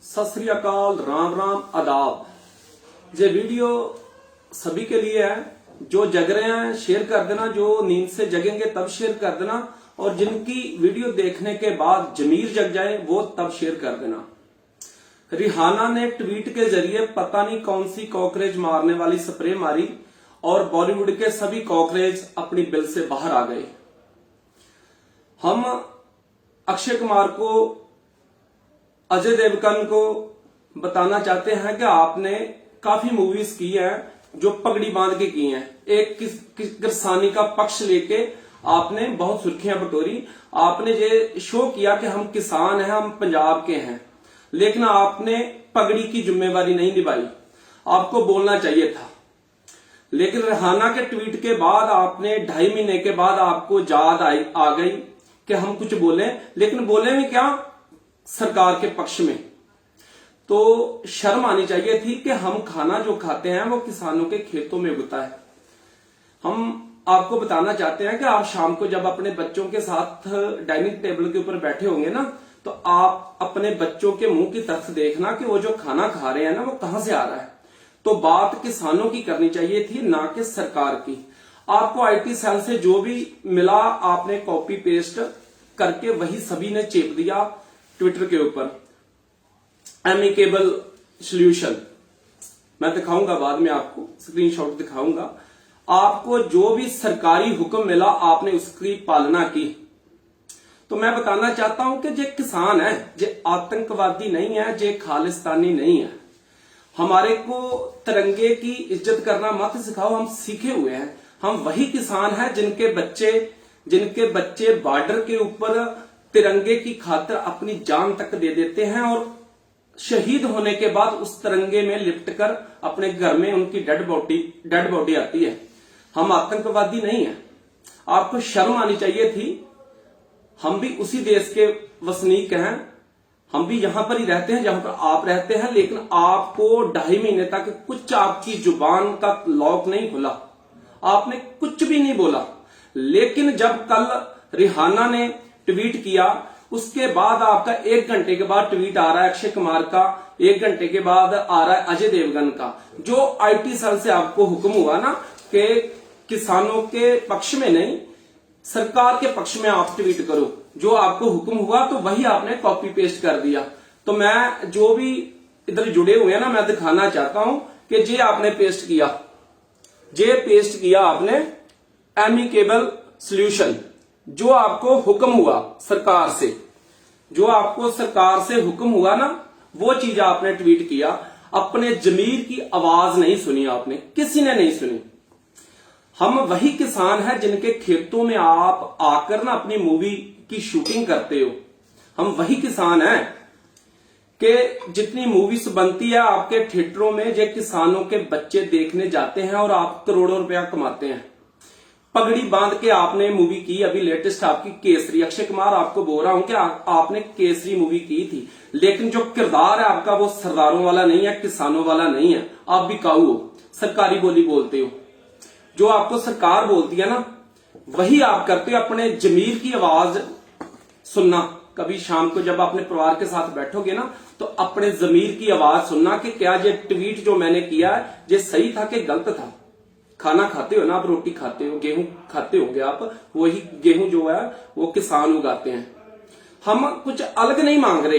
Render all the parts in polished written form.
सत श्री अकाल, राम राम, आदाब। ये वीडियो सभी के लिए है। जो जग रहे हैं शेयर कर देना, जो नींद से जगेंगे तब शेयर कर देना, और जिनकी वीडियो देखने के बाद जमीर जग जाए वो तब शेयर कर देना। रिहाना ने ट्वीट के जरिए पता नहीं कौन सी कॉकरोच मारने वाली स्प्रे मारी और बॉलीवुड के सभी कॉकरोच अपनी बिल से बाहर आ गए। हम अक्षय कुमार को, अजय देवगन को बताना चाहते हैं कि आपने काफी मूवीज की हैं जो पगड़ी बांध के की हैं। एक किसानी का पक्ष लेके आपने बहुत सुर्खियां बटोरी। आपने ये शो किया कि हम किसान हैं, हम पंजाब के हैं, लेकिन आपने पगड़ी की जिम्मेवारी नहीं निभाई। आपको बोलना चाहिए था। लेकिन रिहाना के ट्वीट के बाद आपने 2.5 महीने के बाद आपको याद आ गई कि हम कुछ बोले, लेकिन बोले में क्या, सरकार के पक्ष में। तो शर्म आनी चाहिए थी कि हम खाना जो खाते हैं वो किसानों के खेतों में उगता है। हम आपको बताना चाहते हैं कि आप शाम को जब अपने बच्चों के साथ डाइनिंग टेबल के ऊपर बैठे होंगे ना, तो आप अपने बच्चों के मुंह की तरफ देखना कि वो जो खाना खा रहे हैं ना वो कहां से आ रहा है। तो बात किसानों की करनी चाहिए थी, ना कि सरकार की। आपको आईटी सेल से जो भी मिला आपने कॉपी पेस्ट करके वही सभी ने चेप दिया ट्विटर के ऊपर। एमिकेबल सॉल्यूशन मैं दिखाऊंगा, बाद में आपको स्क्रीनशॉट दिखाऊंगा। आपको जो भी सरकारी हुक्म मिला आपने उसकी पालना की। तो मैं बताना चाहता हूं कि जे किसान है, जे आतंकवादी नहीं है, जे खालिस्तानी नहीं है। हमारे को तिरंगे की इज्जत करना मत सिखाओ, हम सीखे हुए हैं। हम वही किसान हैं जिनके बच्चे बॉर्डर के ऊपर तिरंगे की खातिर अपनी जान तक दे देते हैं, और शहीद होने के बाद उस तिरंगे में लिपट कर अपने घर में उनकी डेड बॉडी आती है। हम आतंकवादी नहीं है। आपको शर्म आनी चाहिए थी। हम भी उसी देश के वसनीक हैं, हम भी यहां पर ही रहते हैं जहां पर आप रहते हैं, लेकिन आपको 2.5 महीने तक कुछ आपकी जुबान का लॉक नहीं खुला, आपने कुछ भी नहीं बोला। लेकिन जब कल रिहाना ने ट्वीट किया, उसके बाद आपका 1 घंटे के बाद ट्वीट आ रहा है अक्षय कुमार का, 1 घंटे के बाद आ रहा है अजय देवगन का। जो आईटी सेल से आपको हुक्म हुआ ना कि किसानों के पक्ष में नहीं, सरकार के पक्ष में आप ट्वीट करो, जो आपको हुक्म हुआ तो वही आपने कॉपी पेस्ट कर दिया। तो मैं जो भी इधर जुड़े हुए हैं ना, मैं दिखाना चाहता हूं कि जे आपने पेस्ट किया आपने एमिकेबल सॉल्यूशन। जो आपको हुक्म हुआ सरकार से, जो आपको सरकार से हुक्म हुआ ना, वो चीज आपने ट्वीट किया। अपने जमीर की आवाज नहीं सुनी आपने, किसी ने नहीं सुनी। हम वही किसान हैं जिनके खेतों में आप आकर ना अपनी मूवी की शूटिंग करते हो। हम वही किसान हैं कि जितनी मूवीज बनती है आपके थिएटरों में, जो किसानों के बच्चे देखने जाते हैं और आप करोड़ों रुपया कमाते हैं। पगड़ी बांध के आपने मूवी की, अभी लेटेस्ट आपकी केसरी। अक्षय कुमार आपको बोल रहा हूं कि आपने केसरी मूवी की थी, लेकिन जो किरदार है आपका वो सरदारों वाला नहीं है, किसानों वाला नहीं है। आप बिकाऊ हो, सरकारी बोली बोलते हो। जो आपको सरकार बोलती है ना वही आप करते हो। अपने जमीर की आवाज सुनना। कभी शाम को जब अपने परिवार के साथ बैठोगे ना, तो अपने जमीर की आवाज सुनना कि क्या ये ट्वीट जो मैंने किया है ये सही था कि गलत था। खाना खाते हो ना आप, रोटी खाते हो, गेहूं खाते होगे आप, वही गेहूं जो है वो किसान उगाते हैं। हम कुछ अलग नहीं मांग रहे,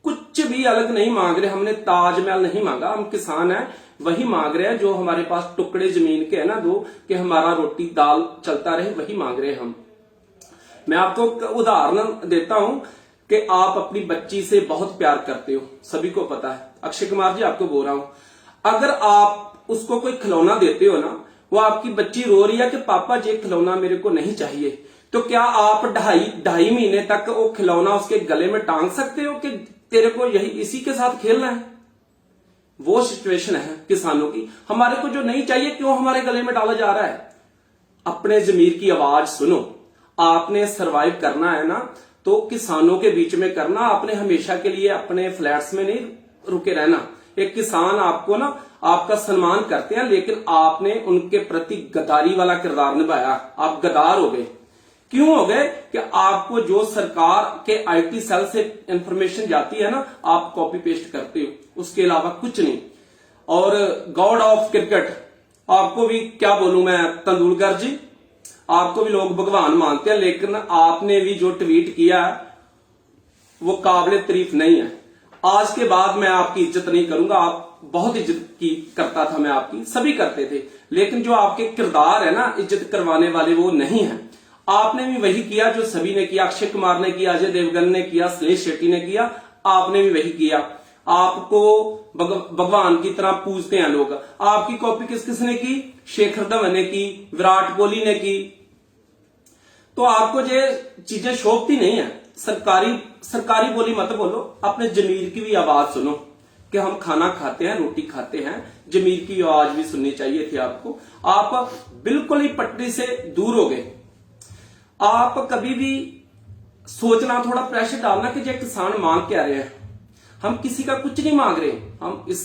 कुछ भी अलग नहीं मांग रहे। हमने ताजमहल नहीं मांगा, हम किसान हैं वही मांग रहे हैं। जो हमारे पास टुकड़े जमीन के है ना दो, कि हमारा रोटी दाल चलता रहे, वही मांग रहे हैं हम। मैं आपको उदाहरण देता हूं कि आप अपनी बच्ची से बहुत प्यार करते हो, सभी को पता है। अक्षय कुमार जी आपको बोल रहा हूं, अगर आप उसको कोई खिलौना देते हो ना, वो आपकी बच्ची रो रही है कि पापा ये खिलौना मेरे को नहीं चाहिए, तो क्या आप 2.5 महीने तक वो खिलौना उसके गले में टांग सकते हो कि तेरे को यही इसी के साथ खेलना है? वो सिचुएशन है किसानों की। हमारे को जो नहीं चाहिए क्यों हमारे गले में डाला जा रहा है? अपने जमीर की आवाज सुनो। आपने सरवाइव करना है ना तो किसानों के बीच में करना। आपने हमेशा के लिए अपने फ्लैट्स में नहीं रुके रहना। एक किसान आपको ना आपका सम्मान करते हैं, लेकिन आपने उनके प्रति गद्दारी वाला किरदार निभाया, आप गद्दार हो गए। क्यों हो गए कि आपको जो सरकार के आईटी सेल से इंफॉर्मेशन जाती है ना, आप कॉपी पेस्ट करते हो, उसके अलावा कुछ नहीं। और गॉड ऑफ क्रिकेट, आपको भी क्या बोलूं मैं, तेंदुलकर जी, आपको भी लोग भगवान मानते हैं, लेकिन आपने भी जो ट्वीट किया वो काबिले तारीफ नहीं है। आज के बाद मैं आपकी इज्जत नहीं करूंगा, आप बहुत इज्जत की करता था मैं आपकी, सभी करते थे, लेकिन जो आपके किरदार है ना इज्जत करवाने वाले, वो नहीं है। आपने भी वही किया जो सभी ने किया, अक्षय कुमार ने किया, अजय देवगन ने किया, श्लेष शेट्टी ने किया, आपने भी वही किया। आपको भगवान की तरह पूजते हैं लोग। आपकी कॉपी किस किसने की? शेखर धवन ने की, विराट कोहली ने की। तो आपको ये चीजें शोभती नहीं है। सरकारी बोली मत बोलो, अपने जमीर की भी आवाज सुनो कि हम खाना खाते हैं, रोटी खाते हैं, जमीर की आवाज भी सुननी चाहिए थी आपको। आप बिल्कुल ही पटरी से दूर हो गए। आप कभी भी सोचना, थोड़ा प्रेशर डालना कि ये किसान मांग क्या रहे हैं। हम किसी का कुछ नहीं मांग रहे, हम इस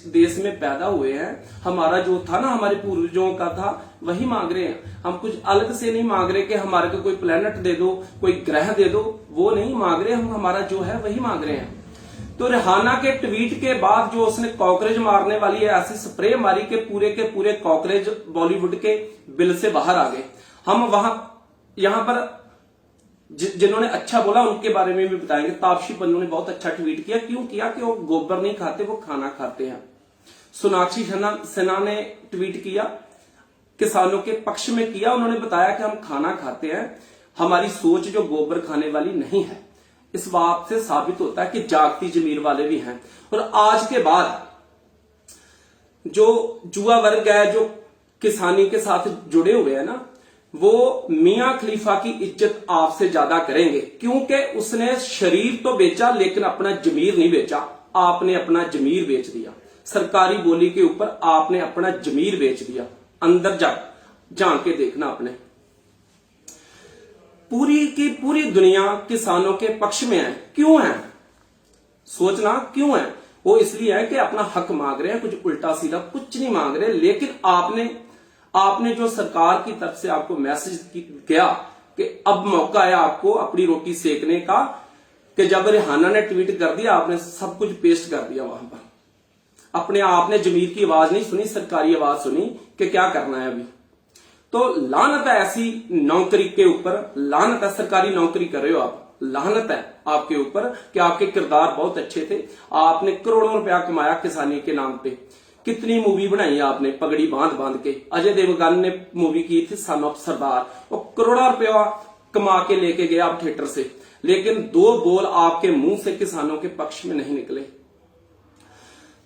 देश में पैदा हुए हैं, हमारा जो था ना, हमारे पूर्वजों का था, वही मांग रहे हैं। हम कुछ अलग से नहीं मांग रहे कि हमारे को कोई प्लेनेट दे दो, कोई ग्रह दे दो, वो नहीं मांग रहे हम, हमारा जो है वही मांग रहे हैं। तो रिहाना के ट्वीट के बाद जो उसने कॉकरोच मारने वाली है ऐसी स्प्रे मारी के पूरे कॉकरोच बॉलीवुड के बिल से बाहर आ गए। हम यहां पर जिन्होंने अच्छा बोला उनके बारे में भी बताएंगे। तापसी पन्नू ने बहुत अच्छा ट्वीट किया। क्यों किया? कि वो गोबर नहीं खाते, वो खाना खाते हैं। सोनाक्षी सिन्हा ने ट्वीट किया, किसानों के पक्ष में किया। उन्होंने बताया कि हम खाना खाते हैं, हमारी सोच जो गोबर खाने वाली नहीं है। इस बात से साबित होता है कि जागती जमीर वाले भी हैं। और आज के बाद जो जुआ वर्ग है, जो किसानी के साथ जुड़े हुए हैं ना, वो मियां खलीफा की इज्जत आपसे ज्यादा करेंगे, क्योंकि उसने शरीर तो बेचा लेकिन अपना जमीर नहीं बेचा। आपने अपना जमीर बेच दिया। सरकारी बोली के ऊपर आपने अपना जमीर बेच दिया। अंदर जान के देखना आपने। पूरी की पूरी दुनिया किसानों के पक्ष में है। क्यों है? सोचना क्यों है? वो इसलिए है कि अपना हक मांग रहे हैं, कुछ उल्टा सीधा कुछ नहीं मांग रहे। लेकिन आपने जो सरकार की तरफ से आपको मैसेज गया कि अब मौका है आपको अपनी रोटी सेकने का, कि जब रिहाना ने ट्वीट कर दिया, आपने सब कुछ पेस्ट कर दिया वहां पर। अपने आपने जमीर की आवाज नहीं सुनी, सरकारी आवाज सुनी कि क्या करना है अभी। तो लानत है ऐसी नौकरी के ऊपर, लानत है। सरकारी नौकरी कर रहे हो आप, लानत है आपके ऊपर कि आपके किरदार बहुत अच्छे थे। आपने करोड़ों रुपया कमाया किसानी के नाम पे। कितनी मूवी बनाई आपने पगड़ी बांध के। अजय देवगन ने मूवी की थी सन ऑफ सरदार, वो करोड़ों रुपया कमा के लेके गया आप थिएटर से, लेकिन दो बोल आपके मुंह से किसानों के पक्ष में नहीं निकले।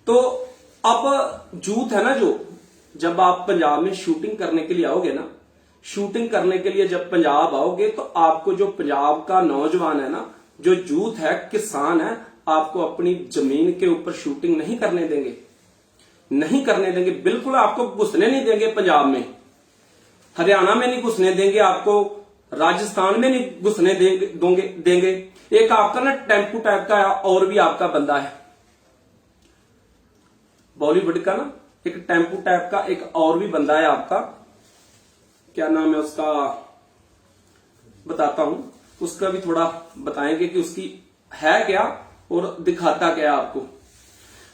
तो अब जूथ है ना, जो जब आप पंजाब में शूटिंग करने के लिए आओगे ना, शूटिंग करने के लिए जब पंजाब आओगे, तो आपको जो पंजाब का नौजवान है ना, जो जूथ है, किसान है, आपको अपनी जमीन के ऊपर शूटिंग नहीं करने देंगे, नहीं करने देंगे। बिल्कुल आपको घुसने नहीं देंगे। पंजाब में, हरियाणा में नहीं घुसने देंगे आपको, राजस्थान में नहीं घुसने देंगे। एक आपका ना टेम्पू टाइप का और भी आपका बंदा है बॉलीवुड का ना, एक टेम्पू टाइप का एक और भी बंदा है आपका, क्या नाम है उसका, बताता हूं। उसका भी थोड़ा बताएंगे कि उसकी है क्या और दिखाता क्या है आपको।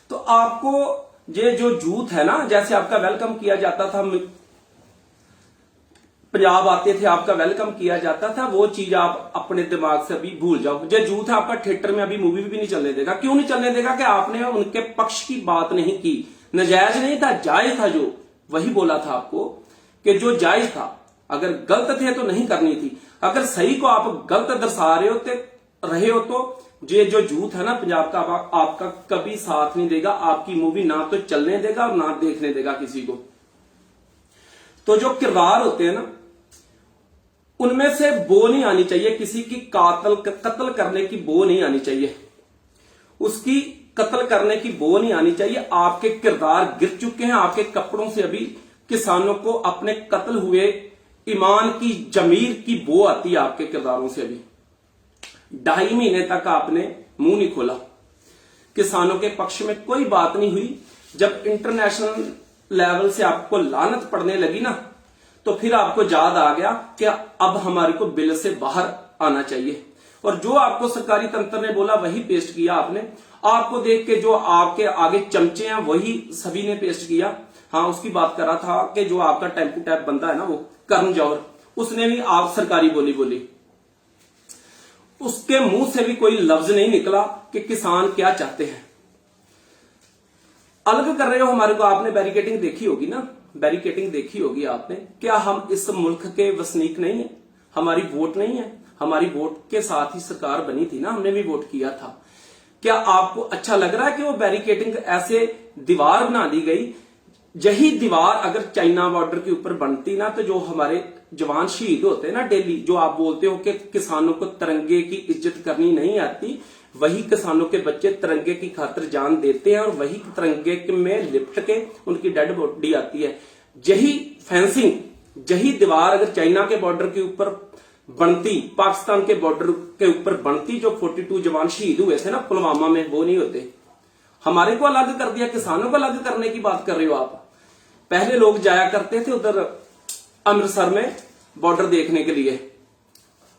तो आपको ये जो जूथ है ना, जैसे आपका वेलकम किया जाता था, पंजाब आते थे आपका वेलकम किया जाता था, वो चीज आप अपने दिमाग से अभी भूल जाओ। जो जूथ है आपका थिएटर में अभी मूवी भी नहीं चलने देगा। क्यों नहीं चलने देगा? कि आपने उनके पक्ष की बात नहीं की। नजायज नहीं था, जायज था। जो वही बोला था आपको कि जो जायज था, अगर गलत थे तो नहीं करनी थी। अगर सही को आप गलत दर्शा रहे हो तो ये जो जूथ है ना पंजाब का, आपका कभी साथ नहीं देगा। आपकी मूवी ना तो चलने देगा और ना देखने देगा किसी को। तो जो किरदार होते हैं ना, उनमें से बो नहीं आनी चाहिए, किसी की कत्ल करने की बो नहीं आनी चाहिए, उसकी कत्ल करने की बो नहीं आनी चाहिए। आपके किरदार गिर चुके हैं, आपके कपड़ों से अभी किसानों को अपने कत्ल हुए ईमान की, जमीर की बो आती है आपके किरदारों से। अभी 2.5 महीने तक आपने मुंह नहीं खोला, किसानों के पक्ष में कोई बात नहीं हुई। जब इंटरनेशनल लेवल से आपको लानत पड़ने लगी ना, तो फिर आपको याद आ गया कि अब हमारे को बिल से बाहर आना चाहिए, और जो आपको सरकारी तंत्र ने बोला वही पेस्ट किया आपने। आपको देख के जो आपके आगे चमचे हैं वही सभी ने पेस्ट किया। हाँ, उसकी बात कर रहा था कि जो आपका टेम्पू टैप बंदा है ना, वो कर्ण जौहर, उसने भी आप सरकारी बोली बोली, उसके मुंह से भी कोई लफ्ज नहीं निकला कि किसान क्या चाहते हैं। अलग कर रहे हो हमारे को, आपने बैरिकेडिंग देखी होगी ना, बैरिकेडिंग देखी होगी आपने। क्या हम इस मुल्क के वसनीक नहीं है? हमारी वोट नहीं है? हमारी वोट के साथ ही सरकार बनी थी ना, हमने भी वोट किया था। क्या आपको अच्छा लग रहा है कि वो बैरिकेडिंग ऐसे दीवार बना दी गई? यही दीवार अगर चाइना बॉर्डर के ऊपर बनती ना, तो जो हमारे जवान शहीद होते हैं ना डेली, जो आप बोलते हो कि किसानों को तिरंगे की इज्जत करनी नहीं आती, वही किसानों के बच्चे तिरंगे की खातिर जान देते हैं, और वही तिरंगे में लिपट के उनकी डेड बॉडी आती है। यही फेंसिंग, यही दीवार अगर चाइना के बॉर्डर के ऊपर बनती, पाकिस्तान के बॉर्डर के ऊपर बनती, जो 42 जवान शहीद हुए थे ना पुलवामा में, वो नहीं होते। हमारे को अलग कर दिया, किसानों को अलग करने की बात कर रहे हो आप। पहले लोग जाया करते थे उधर अमृतसर में बॉर्डर देखने के लिए,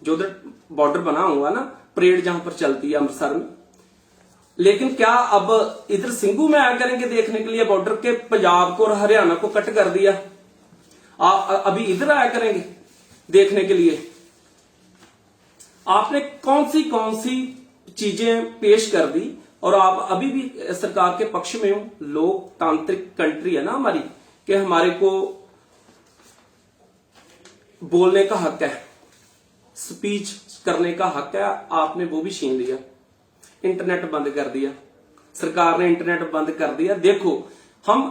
जो उधर बॉर्डर बना हुआ ना, परेड जहां पर चलती है अमृतसर में। लेकिन क्या अब इधर सिंघू में आया करेंगे देखने के लिए बॉर्डर के? पंजाब को और हरियाणा को कट कर दिया, अभी इधर आया करेंगे देखने के लिए? आपने कौन सी चीजें पेश कर दी, और आप अभी भी सरकार के पक्ष में हो। लोकतांत्रिक कंट्री है ना हमारी, कि हमारे को बोलने का हक है, स्पीच करने का हक है, आपने वो भी छीन लिया। इंटरनेट बंद कर दिया, सरकार ने इंटरनेट बंद कर दिया। देखो, हम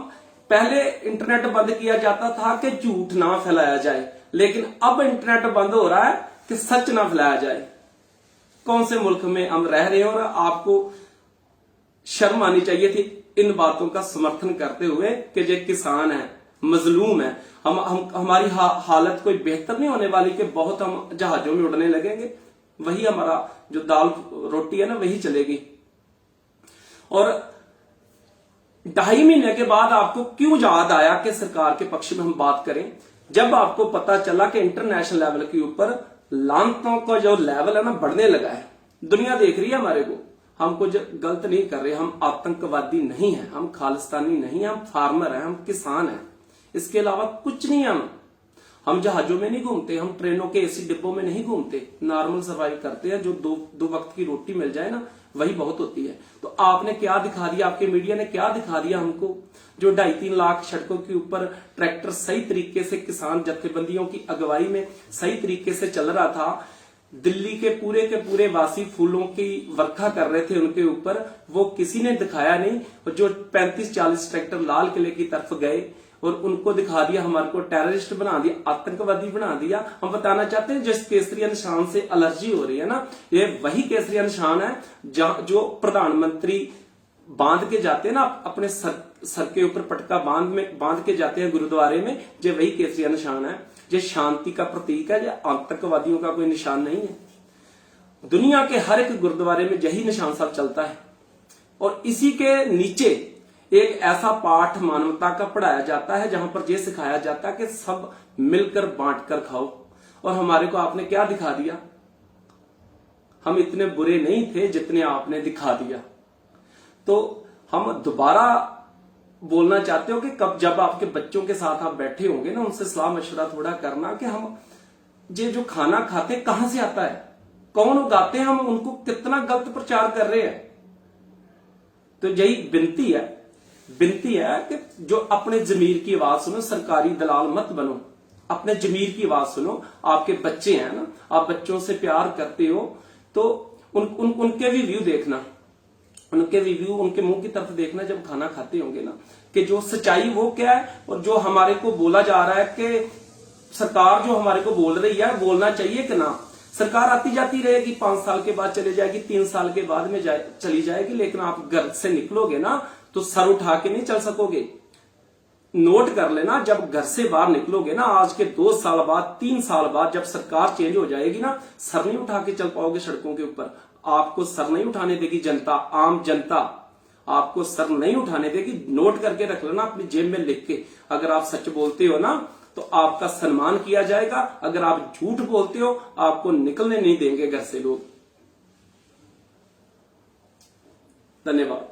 पहले इंटरनेट बंद किया जाता था कि झूठ ना फैलाया जाए, लेकिन अब इंटरनेट बंद हो रहा है कि सच ना फैलाया जाए। कौन से मुल्क में हम रह रहे हैं? और आपको शर्म आनी चाहिए थी इन बातों का समर्थन करते हुए कि जो किसान है, मजलूम है, हमारी हालत कोई बेहतर नहीं होने वाली कि बहुत हम जहाजों में उड़ने लगेंगे, वही हमारा जो दाल रोटी है ना वही चलेगी। और 2.5 महीने के बाद आपको क्यों याद आया कि सरकार के पक्ष में हम बात करें? जब आपको पता चला कि इंटरनेशनल लेवल के ऊपर लानतों का जो लेवल है ना बढ़ने लगा है, दुनिया देख रही है हमारे को, हम कुछ गलत नहीं कर रहे, हम आतंकवादी नहीं है, हम खालिस्तानी नहीं है, हम फार्मर हैं, हम किसान हैं, इसके अलावा कुछ नहीं है। हम जहाजों में नहीं घूमते, हम ट्रेनों के एसी डिब्बों में नहीं घूमते, नॉर्मल सर्वाइव करते हैं। जो दो वक्त की रोटी मिल जाए ना, वही बहुत होती है। तो आपने क्या दिखा दिया, आपके मीडिया ने क्या दिखा दिया हमको? जो 2.5-3 लाख सड़कों के ऊपर ट्रैक्टर सही तरीके से किसान जत्थेबंदियों की अगुवाई में सही तरीके से चल रहा था, दिल्ली के पूरे वासी फूलों की वर्खा कर रहे थे उनके ऊपर, वो किसी ने दिखाया नहीं। और जो 35-40 ट्रैक्टर लाल किले की तरफ गए और उनको दिखा दिया, हमारे को टेररिस्ट बना दिया, आतंकवादी बना दिया। हम बताना चाहते हैं जिस केसरिया निशान से एलर्जी हो रही है ना, ये वही केसरिया निशान है जो प्रधानमंत्री बांध के जाते हैं ना अपने सर के ऊपर, पटका बांध के जाते हैं गुरुद्वारे में, जो वही केसरिया निशान है। ये शांति का प्रतीक है, ये आतंकवादियों का कोई निशान नहीं है। दुनिया के हर एक गुरुद्वारे में यही निशान सब चलता है। और इसी के नीचे एक ऐसा पाठ मानवता का पढ़ाया जाता है जहां पर यह सिखाया जाता है कि सब मिलकर बांटकर खाओ। और हमारे को आपने क्या दिखा दिया? हम इतने बुरे नहीं थे जितने आपने दिखा दिया। तो हम दोबारा बोलना चाहते हो कि कब जब आपके बच्चों के साथ आप बैठे होंगे ना, उनसे सलाह मशवरा थोड़ा करना कि हम ये जो खाना खाते कहां से आता है, कौन उगाते हैं, हम उनको कितना गलत प्रचार कर रहे हैं। तो यही विनती है कि जो अपने जमीर की आवाज सुनो, सरकारी दलाल मत बनो, अपने जमीर की आवाज सुनो। आपके बच्चे हैं ना, आप बच्चों से प्यार करते हो, तो उनके भी व्यू देखना, उनके रिव्यू, उनके मुंह की तरफ देखना जब खाना खाते होंगे ना, कि जो सच्चाई वो क्या है। और जो हमारे को बोला जा रहा है कि सरकार जो हमारे को बोल रही है, बोलना चाहिए कि ना। सरकार आती जाती रहेगी, 5 साल के बाद चले जाएगी, 3 साल के बाद में चली जाएगी, लेकिन आप घर से निकलोगे ना तो सर उठा के नहीं चल सकोगे। नोट कर लेना, जब घर से बाहर निकलोगे ना, आज के 2 साल बाद, 3 साल बाद जब सरकार चेंज हो जाएगी ना, सर नहीं उठा के चल पाओगे सड़कों के ऊपर। आपको सर नहीं उठाने देगी जनता, आम जनता आपको सर नहीं उठाने देगी। नोट करके रख लेना, अपनी जेब में लिख के। अगर आप सच बोलते हो ना तो आपका सम्मान किया जाएगा। अगर आप झूठ बोलते हो आपको निकलने नहीं देंगे घर से लोग। धन्यवाद।